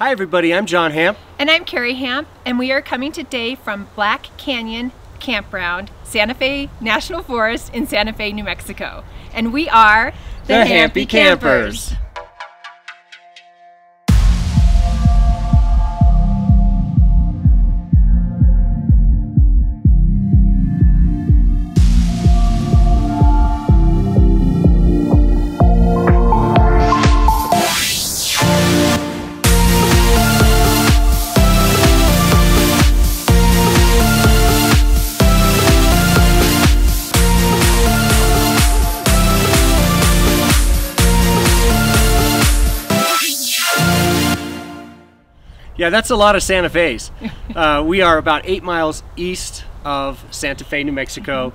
Hi everybody, I'm John Hamp. And I'm Carrie Hamp, and we are coming today from Black Canyon Campground, Santa Fe National Forest in Santa Fe, New Mexico. And we are the Hampy Campers. Yeah, that's a lot of Santa Fe's. We are about 8 miles east of Santa Fe, New Mexico,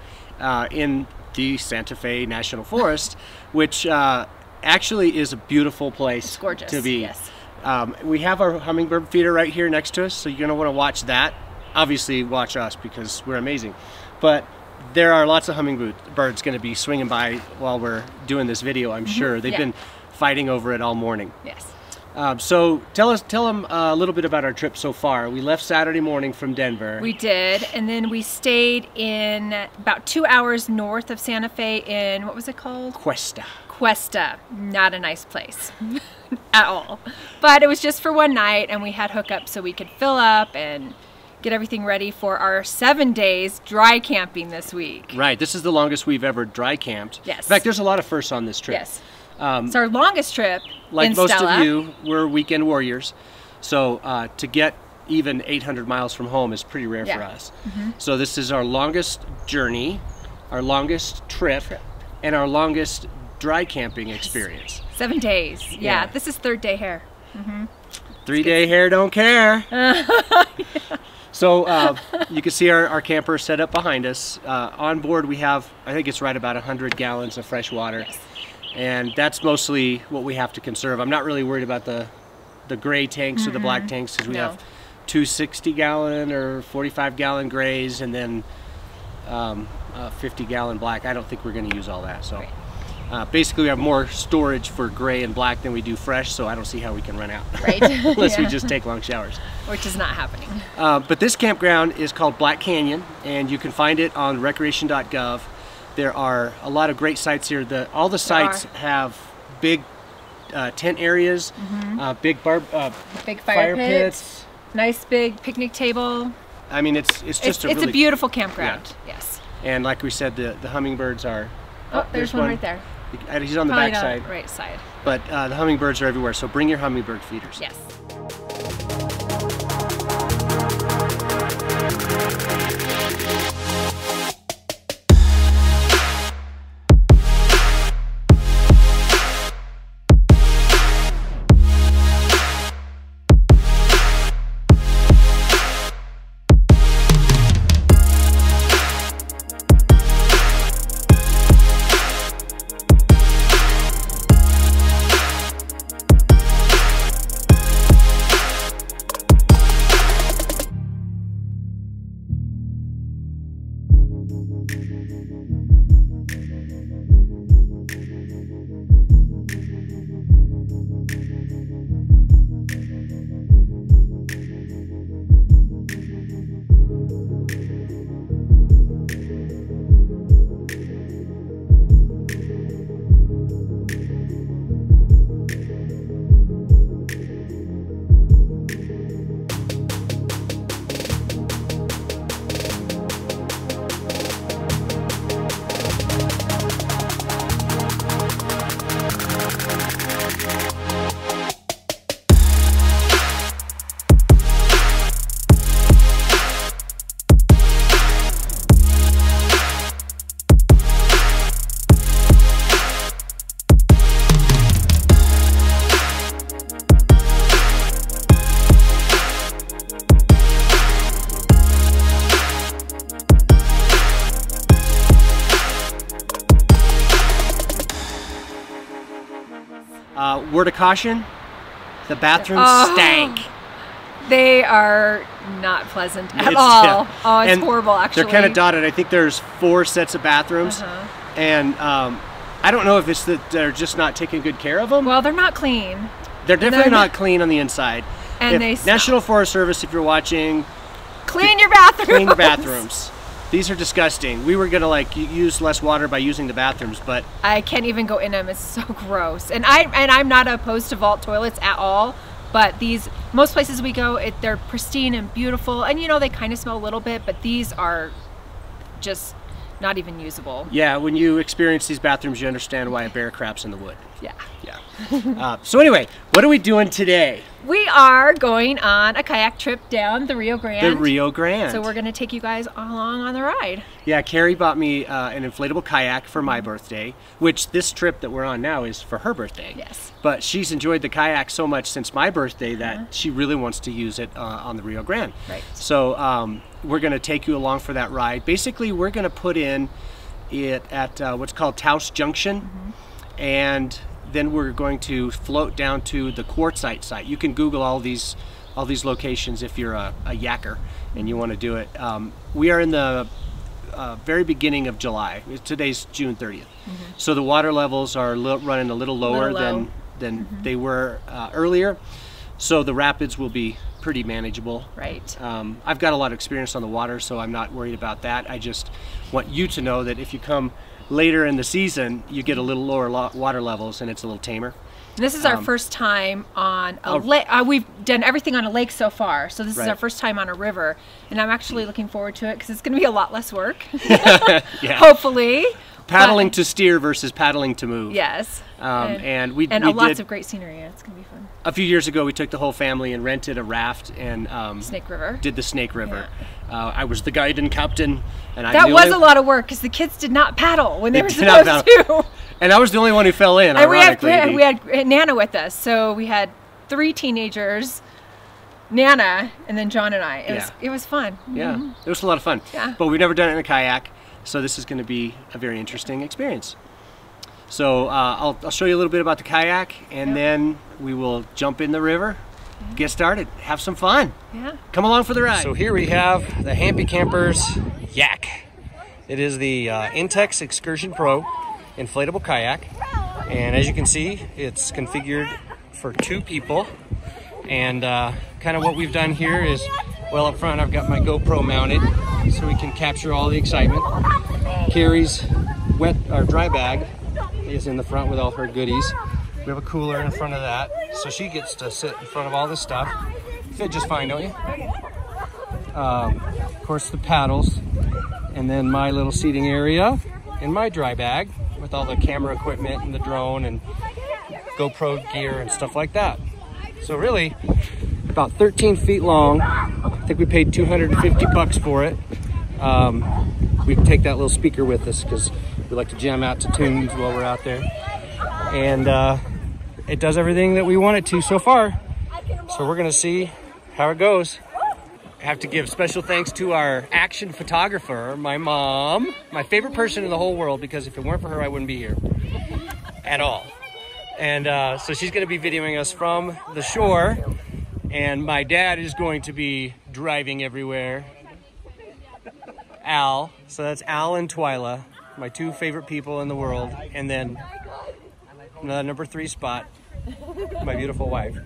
in the Santa Fe National Forest, which actually is a beautiful place. It's gorgeous, to be. Yes. We have our hummingbird feeder right here next to us, so you're going to want to watch that. Obviously, watch us because we're amazing. But there are lots of hummingbirds going to be swinging by while we're doing this video, I'm sure. They've been fighting over it all morning. Yes. So tell them a little bit about our trip so far. We left Saturday morning from Denver. We did, and then we stayed in about 2 hours north of Santa Fe in, what was it called? Cuesta. Cuesta. Not a nice place at all. But it was just for one night, and we had hookups so we could fill up and get everything ready for our 7 days dry camping this week. Right, this is the longest we've ever dry camped. Yes. In fact, there's a lot of firsts on this trip. Yes. It's our longest trip. Like in most Stella. of you, we're weekend warriors. So to get even 800 miles from home is pretty rare for us. So this is our longest journey, our longest trip, and our longest dry camping experience. 7 days. Yeah, this is 3rd day hair. 3-day hair don't care. So you can see our camper set up behind us. On board we have, I think it's right about 100 gallons of fresh water. Yes. And that's mostly what we have to conserve. I'm not really worried about the gray tanks or the black tanks, because we have 2 60-gallon or 45-gallon grays and then a 50-gallon black. I don't think we're going to use all that. So basically we have more storage for gray and black than we do fresh, so I don't see how we can run out. Right. Unless we just take long showers. Which is not happening. But this campground is called Black Canyon, and you can find it on recreation.gov. There are a lot of great sites here. All the sites have big tent areas, big fire pits, nice big picnic table. I mean, it's just it's a beautiful campground. Yes. And like we said, the hummingbirds are. Oh, there's one right there. He's on the back side. Right side. But the hummingbirds are everywhere, so bring your hummingbird feeders. Yes. Word of caution, the bathrooms stank. They are not pleasant at all. Oh, it's horrible, actually. They're kind of dotted. I think there's 4 sets of bathrooms. And I don't know if it's that they're just not taking good care of them. Well, they're not clean. They're definitely not clean on the inside. And they smell. National Forest Service, if you're watching, Clean your bathrooms. clean the bathrooms. These are disgusting. We were gonna like use less water by using the bathrooms, but I can't even go in them. It's so gross. And I'm not opposed to vault toilets at all. But most places we go, they're pristine and beautiful, and you know they kind of smell a little bit, but these are just not even usable. Yeah, when you experience these bathrooms, you understand why a bear craps in the wood. Yeah. Yeah. So anyway, what are we doing today? We are going on a kayak trip down the Rio Grande. The Rio Grande. So we're going to take you guys along on the ride. Yeah, Carrie bought me an inflatable kayak for my birthday, which this trip that we're on now is for her birthday. Yes. But she's enjoyed the kayak so much since my birthday that she really wants to use it on the Rio Grande. Right. So we're going to take you along for that ride. Basically, we're going to put in it at what's called Taos Junction, and then we're going to float down to the quartzite site. You can Google all these locations if you're a yacker and you want to do it. We are in the very beginning of July. Today's June 30th. So the water levels are running a little lower than they were earlier. So the rapids will be pretty manageable. Right. I've got a lot of experience on the water, so I'm not worried about that. I just want you to know that if you come later in the season, you get a little lower water levels and it's a little tamer. This is our first time on a lake. We've done everything on a lake so far, so this is our first time on a river, and I'm actually looking forward to it because it's going to be a lot less work. Yeah. Hopefully. Paddling to steer versus paddling to move. Yes. And lots of great scenery. It's going to be fun. A few years ago, we took the whole family and rented a raft and Snake River. Did the Snake River. Yeah. I was the guide and captain, and that was a lot of work because the kids did not paddle when they were supposed to. And I was the only one who fell in. And we had Nana with us, so we had 3 teenagers, Nana, and then John and I. It was fun. Yeah, it was a lot of fun. Yeah. But we've never done it in a kayak, so this is going to be a very interesting experience. So I'll show you a little bit about the kayak, and then we will jump in the river, get started, have some fun. Yeah. Come along for the ride. So here we have the Hampy Campers Yak. It is the Intex Excursion Pro inflatable kayak, and as you can see, it's configured for 2 people. And kind of what we've done here is, well, up front I've got my GoPro mounted so we can capture all the excitement. Carrie's dry bag is in the front with all her goodies. We have a cooler in front of that, so she gets to sit in front of all this stuff. Fit just fine, don't you? Of course, the paddles, and then my little seating area in my dry bag with all the camera equipment and the drone and GoPro gear and stuff like that. So really, about 13 feet long. I think we paid $250 for it. We can take that little speaker with us because we like to jam out to tunes while we're out there. And it does everything that we want it to so far. So we're gonna see how it goes. I have to give special thanks to our action photographer, my mom, my favorite person in the whole world, because if it weren't for her, I wouldn't be here at all. And so she's gonna be videoing us from the shore, and my dad is going to be driving everywhere. Al, so that's Al and Twyla, my 2 favorite people in the world, and then number 3 spot, my beautiful wife.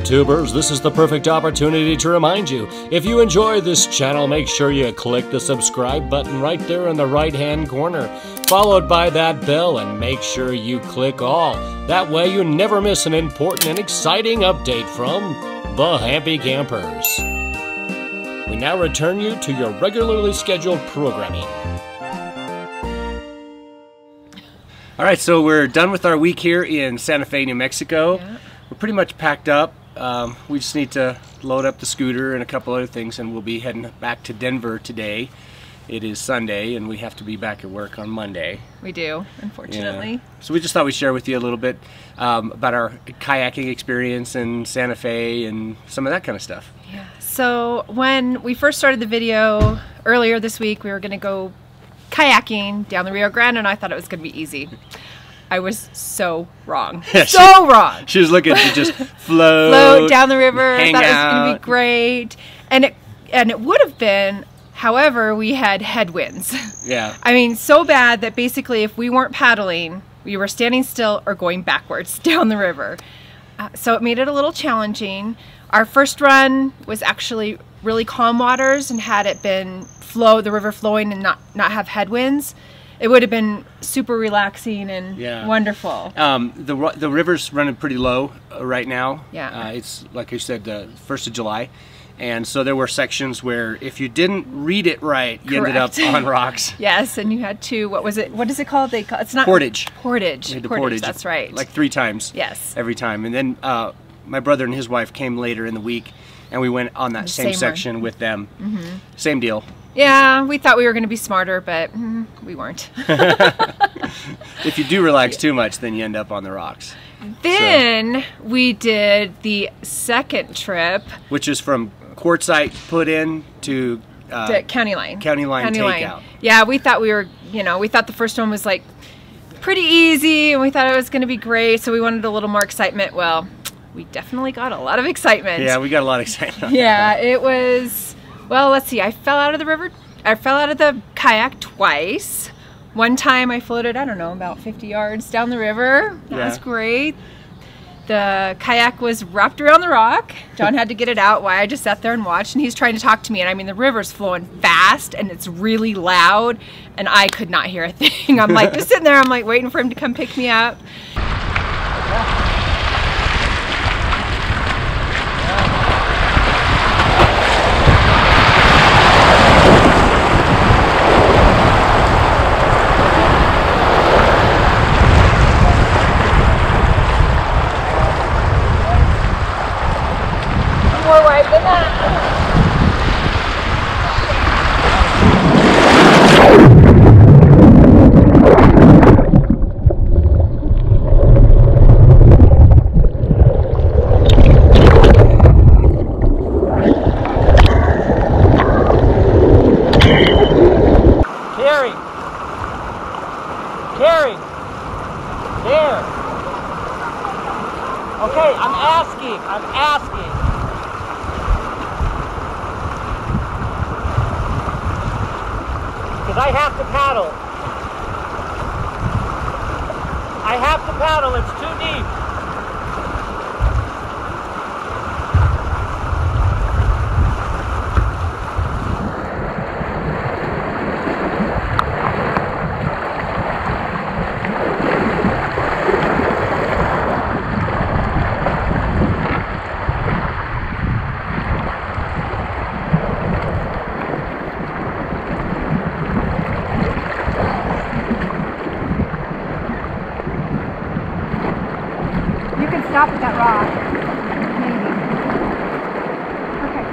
YouTubers, this is the perfect opportunity to remind you, if you enjoy this channel, make sure you click the subscribe button right there in the right-hand corner, followed by that bell, and make sure you click all. That way you never miss an important and exciting update from the Happy Campers. We now return you to your regularly scheduled programming. All right, so we're done with our week here in Santa Fe, New Mexico. Yeah. We're pretty much packed up. We just need to load up the scooter and a couple other things, and we'll be heading back to Denver today. It is Sunday, and we have to be back at work on Monday. We do, unfortunately. Yeah. So we just thought we'd share with you a little bit about our kayaking experience in Santa Fe and some of that kind of stuff. Yeah. So when we first started the video earlier this week, we were going to go kayaking down the Rio Grande, and I thought it was going to be easy. I was so wrong. So wrong. She was looking to just float down the river. Hang Thought it was out. going to be great. And it would have been, however, we had headwinds. Yeah. I mean, so bad that basically if we weren't paddling, we were standing still or going backwards down the river. So it made it a little challenging. Our first run was actually really calm waters, and had it been the river flowing and not have headwinds, it would have been super relaxing and wonderful. The river's running pretty low right now. Yeah. It's like I said, the 1st of July. And so there were sections where if you didn't read it right, you ended up on rocks. Yes, and you had to, what is it called? It's not Portage. Portage. We had to portage. That's right. Like 3 times. Yes. Every time. And then my brother and his wife came later in the week, and we went on that same section with them. Mm-hmm. Same deal. Yeah, we thought we were going to be smarter, but we weren't. If you do relax too much, then you end up on the rocks. Then we did the second trip, which is from Quartzsite put in to County Line. County Line takeout. Yeah, we thought we thought the first one was like pretty easy, and we thought it was going to be great, so we wanted a little more excitement. Well, we definitely got a lot of excitement. Yeah, we got a lot of excitement. Yeah, it was. Well, let's see. I fell out of the kayak twice. One time I floated, I don't know, about 50 yards down the river. That was great. The kayak was wrapped around the rock. John had to get it out while I just sat there and watched, and he's trying to talk to me. And I mean, the river's flowing fast and it's really loud, and I could not hear a thing. I'm like just sitting there, I'm like waiting for him to come pick me up. Okay, I'm asking. Because I have to paddle. It's too deep. Stop at that rock. Maybe. Okay.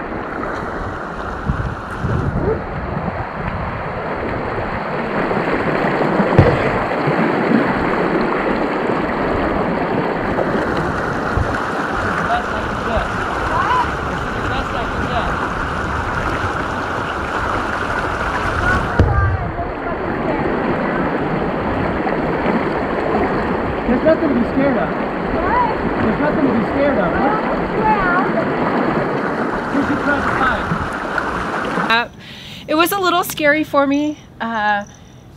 There's nothing to be scared of. There's nothing to be scared of. It was a little scary for me.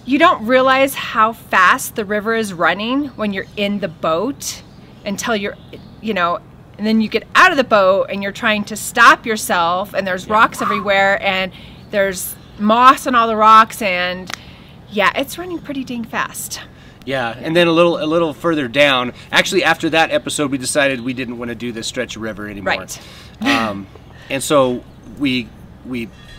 You don't realize how fast the river is running when you're in the boat until you're, and then you get out of the boat and you're trying to stop yourself, and there's rocks everywhere, and there's moss on all the rocks, and yeah, it's running pretty dang fast. Yeah, and then a little further down, actually after that episode, we decided we didn't want to do this stretch of river anymore. Right. And so we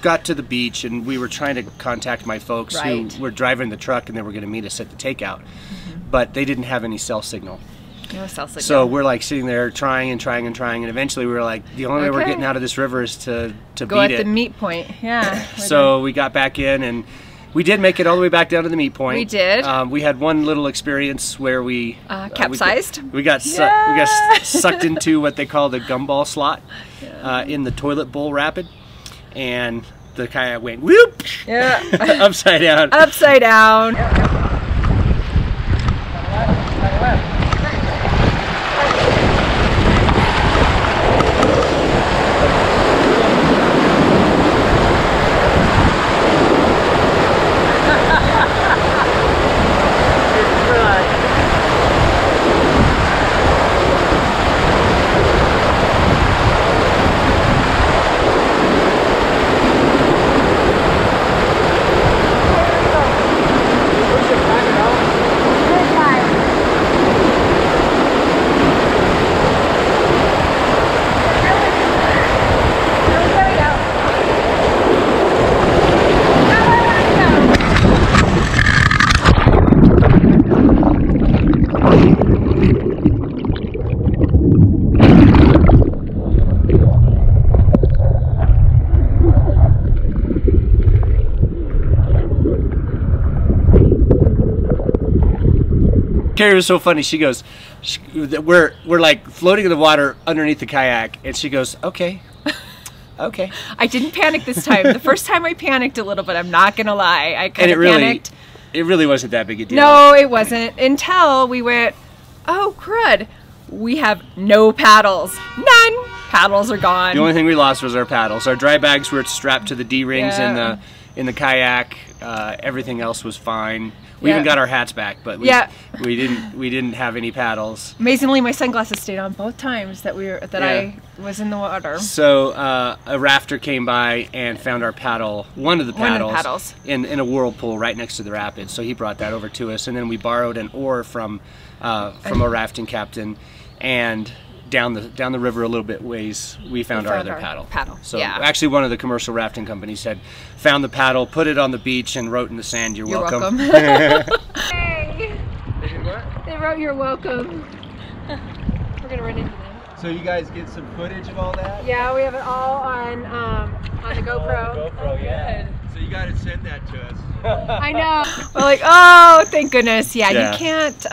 got to the beach, and we were trying to contact my folks who were driving the truck, and they were going to meet us at the takeout, but they didn't have any cell signal. No cell signal. So we're like sitting there trying, and eventually we were like, the only way we're getting out of this river is to go beat at the meet point. Yeah. So we got back in, and we did make it all the way back down to the meet point. We did. We had one little experience where we capsized. We got sucked into what they call the gumball slot in the toilet bowl rapid, and the kayak went whoop. Yeah. Upside down. Upside down. Carrie was so funny. She goes, we're like floating in the water underneath the kayak, and she goes, okay. Okay. I didn't panic this time. The first time I panicked a little bit, I'm not gonna lie. I kind of panicked. It really wasn't that big a deal. No, it wasn't, until we went, oh crud, we have no paddles. None. Paddles are gone. The only thing we lost was our paddles. Our dry bags were strapped to the D-rings in the kayak. Everything else was fine. We even got our hats back, but we didn't have any paddles. Amazingly, my sunglasses stayed on both times that I was in the water. So a rafter came by and found our paddle, one of the paddles, in a whirlpool right next to the rapids. So he brought that over to us, and then we borrowed an oar from a rafting captain, and down the river a little bit ways, we found our other paddle. So actually, one of the commercial rafting companies had found the paddle, put it on the beach, and wrote in the sand, "You're welcome." Hey. They wrote "You're welcome." We're gonna run into them. So you guys get some footage of all that? Yeah, we have it all on the GoPro. GoPro, yeah. So you gotta send that to us. I know. We're like, oh, thank goodness. Yeah, you can't.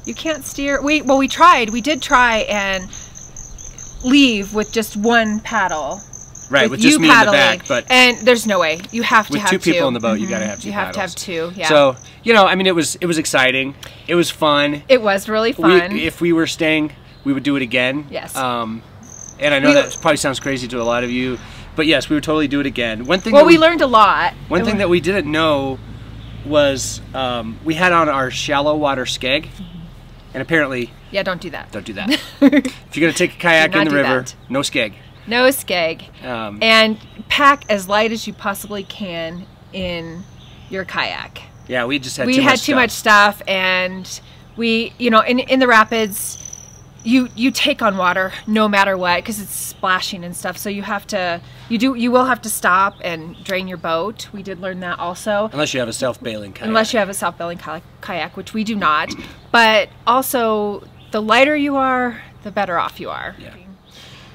You can't steer. We did try and leave with just one paddle. Right, with just me in the back, and there's no way. You have to have two. With two people in the boat, you gotta have two. You have to have two. Yeah. So I mean, it was exciting. It was fun. It was really fun. If we were staying, we would do it again. Yes. And I know that probably sounds crazy to a lot of you, but yes, we would totally do it again. One thing. Well, we learned a lot. One thing that we didn't know was we had on our shallow water skeg. And apparently... Yeah, don't do that. Don't do that. If you're going to take a kayak in the river, no skeg. No skeg. And pack as light as you possibly can in your kayak. Yeah, we just had too much stuff. And we, in the rapids, you take on water no matter what, because it's splashing and stuff. So you will have to stop and drain your boat. We did learn that also. Unless you have a self-bailing kayak. Unless you have a self-bailing kayak, which we do not. But also, the lighter you are, the better off you are. Yeah.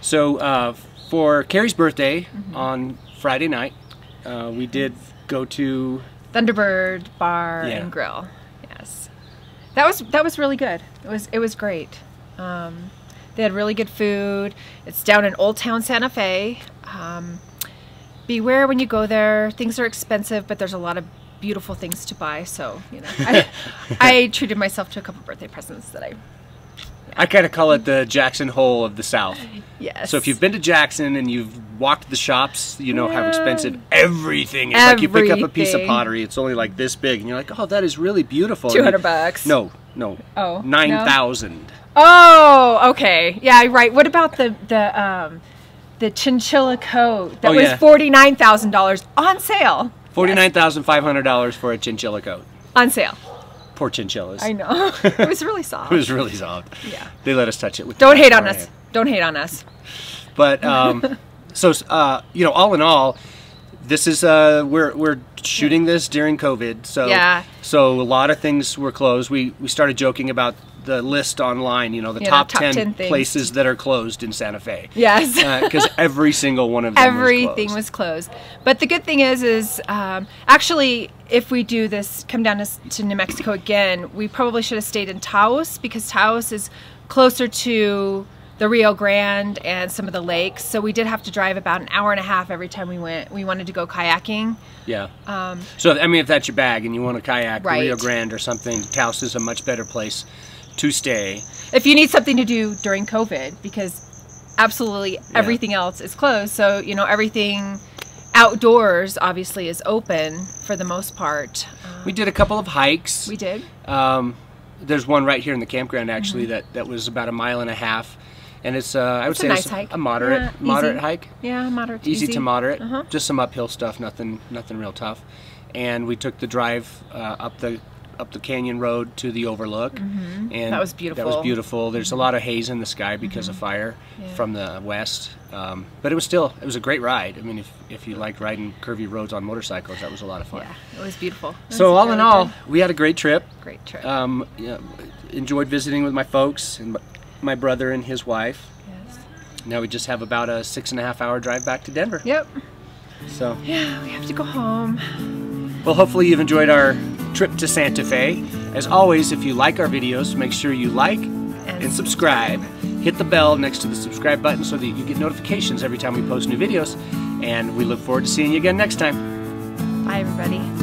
So for Carrie's birthday on Friday night, we did go to Thunderbird Bar and Grill. Yes, that was really good. It was great. They had really good food. It's down in Old Town Santa Fe. Beware when you go there. Things are expensive, but there's a lot of beautiful things to buy. So I treated myself to a couple birthday presents that I kind of call it the Jackson Hole of the South. Yes. So if you've been to Jackson and you've walked the shops, you know how expensive everything is. Like you pick up a piece of pottery, it's only like this big, and you're like, oh, that is really beautiful. $200. No. Oh. 9,000. Oh, okay. Yeah, right. What about the chinchilla coat that was $49,000 on sale? $49,500 for a chinchilla coat. On sale. Poor chinchillas. I know. It was really soft. It was really soft. Yeah. They let us touch it. With Don't hate on us. Don't hate on us. But so you know, all in all, this is we're shooting this during COVID. So yeah. So a lot of things were closed. We started joking about the list online, you know, the top 10 places that are closed in Santa Fe. Yes. Because every single one of them Everything was closed. But the good thing is actually, if we do this, come down to New Mexico again, we probably should have stayed in Taos, because Taos is closer to the Rio Grande and some of the lakes. So we did have to drive about an hour and a half every time we went. We wanted to go kayaking. Yeah. So, I mean, if that's your bag and you want to kayak the Rio Grande or something, Taos is a much better place to stay. If you need something to do during COVID, because absolutely everything else is closed. So, you know, everything outdoors obviously is open for the most part. We did a couple of hikes. We did. There's one right here in the campground actually that was about 1.5 miles. And it's I would say nice it's hike. A moderate hike. Yeah, moderate. Easy to moderate. Just some uphill stuff, nothing real tough. And we took the drive up the canyon road to the overlook, and that was beautiful. That was beautiful. There's a lot of haze in the sky because of fire from the west, but it was a great ride. I mean, if you like riding curvy roads on motorcycles, that was a lot of fun. Yeah, it was beautiful. So all in all, we had a great trip. Great trip. Yeah, enjoyed visiting with my folks and my brother and his wife. Yes. Now we just have about a 6.5-hour drive back to Denver. Yep. So yeah, we have to go home. Well, hopefully you've enjoyed our trip to Santa Fe. As always, if you like our videos, make sure you like and subscribe. Hit the bell next to the subscribe button so that you get notifications every time we post new videos. And we look forward to seeing you again next time. Bye, everybody.